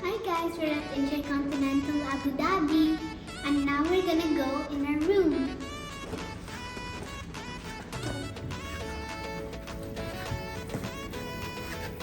Hi guys, we're at Intercontinental Abu Dhabi and now we're gonna go in our room.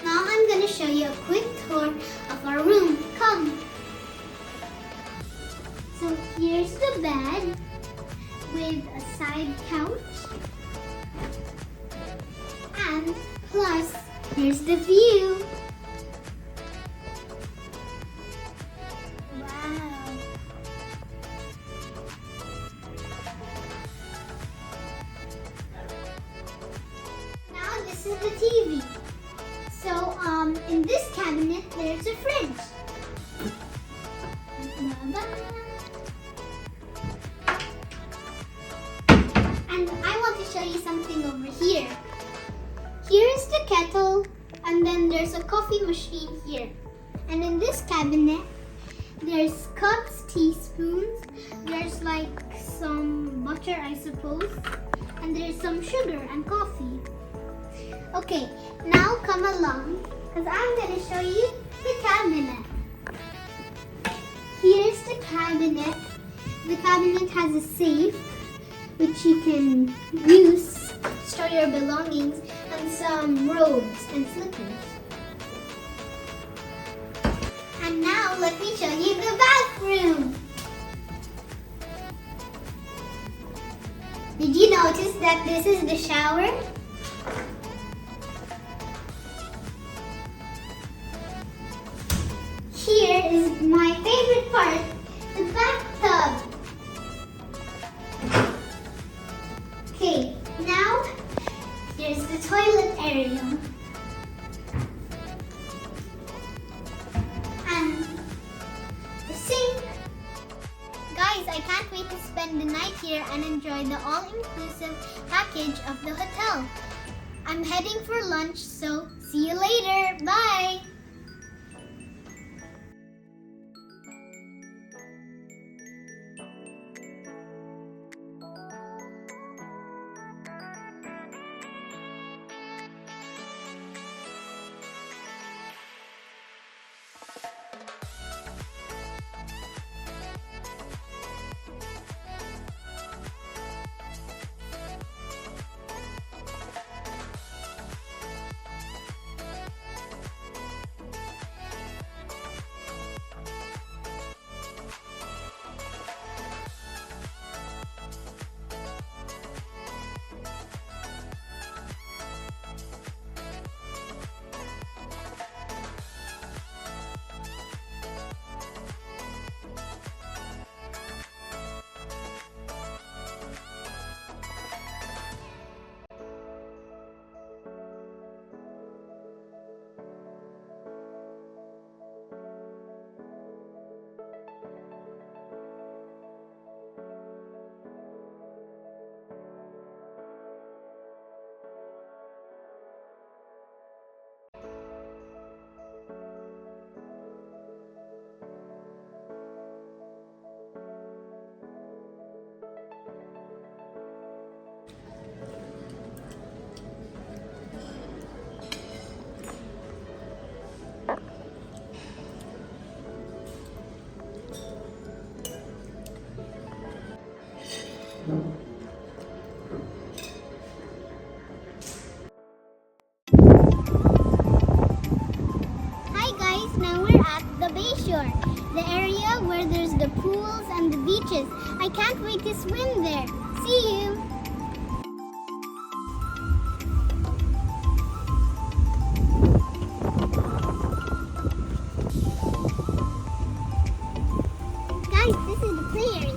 Now I'm gonna show you a quick tour of our room. Come! So here's the bed with a side couch and plus here's the view. This is the TV. So, in this cabinet, there's a fridge. And I want to show you something over here. Here's the kettle, and then there's a coffee machine here. And in this cabinet, there's cups, teaspoons, there's like some butter, I suppose, and there's some sugar and coffee. Okay, now come along because I'm going to show you the cabinet. Here's the cabinet. The cabinet has a safe which you can use to store your belongings and some robes and slippers. And now let me show you the bathroom. Did you notice that this is the shower? Here is my favorite part, the bathtub. Okay, now here's the toilet area. And the sink. Guys, I can't wait to spend the night here and enjoy the all-inclusive package of the hotel. I'm heading for lunch, so see you later. Bye! Hi guys, now we're at the Bayshore, the area where there's the pools and the beaches. I can't wait to swim there. See you! Guys, this is the play area.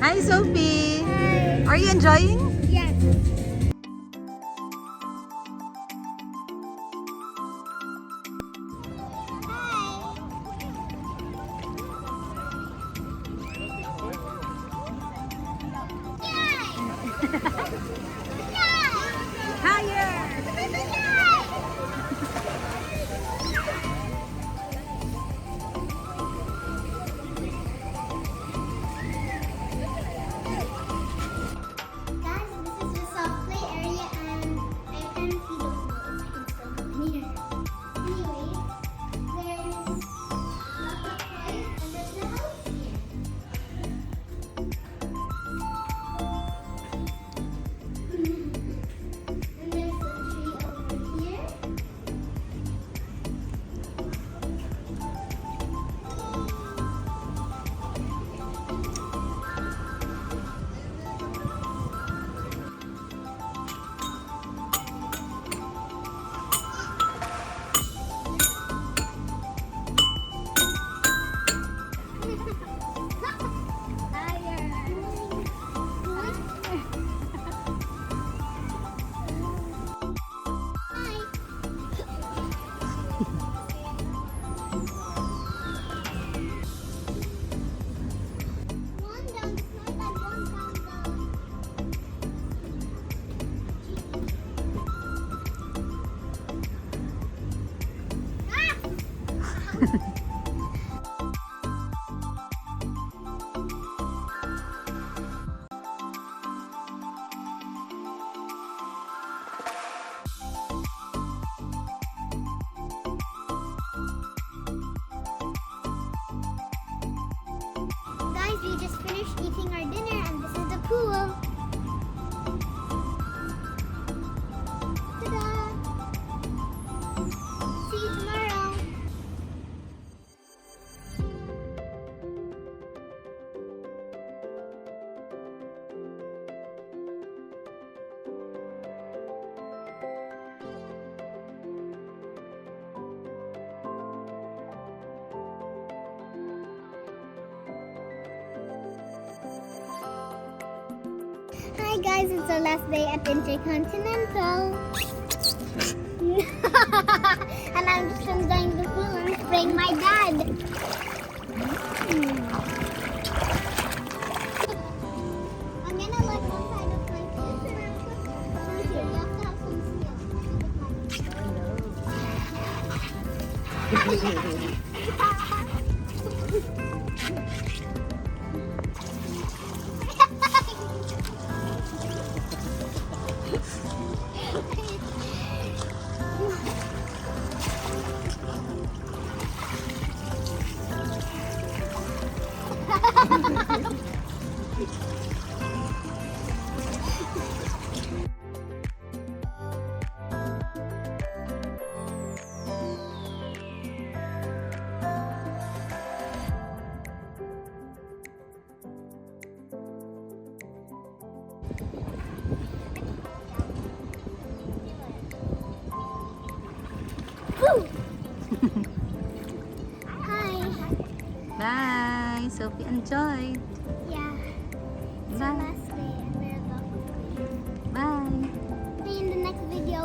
Hi, Sophie. Hi. Are you enjoying? Yes. Guys, this is the soft play area and I can see the pool. I can still go in here. Anyway, there's lots of toys and there's the house here. And there's a tree over here. Guys, we just finished eating our dinner and this is the pool. Ta-da! See you tomorrow. Hi guys, it's the last day at Intercontinental. And I'm just enjoying the pool and spraying my dad. I'm gonna look outside of my pool and I'll put through here. You have to have some Hi. Bye. Sophie enjoyed. Yeah. It's Bye. our last day and we're about to leave. Bye. See you in the next video.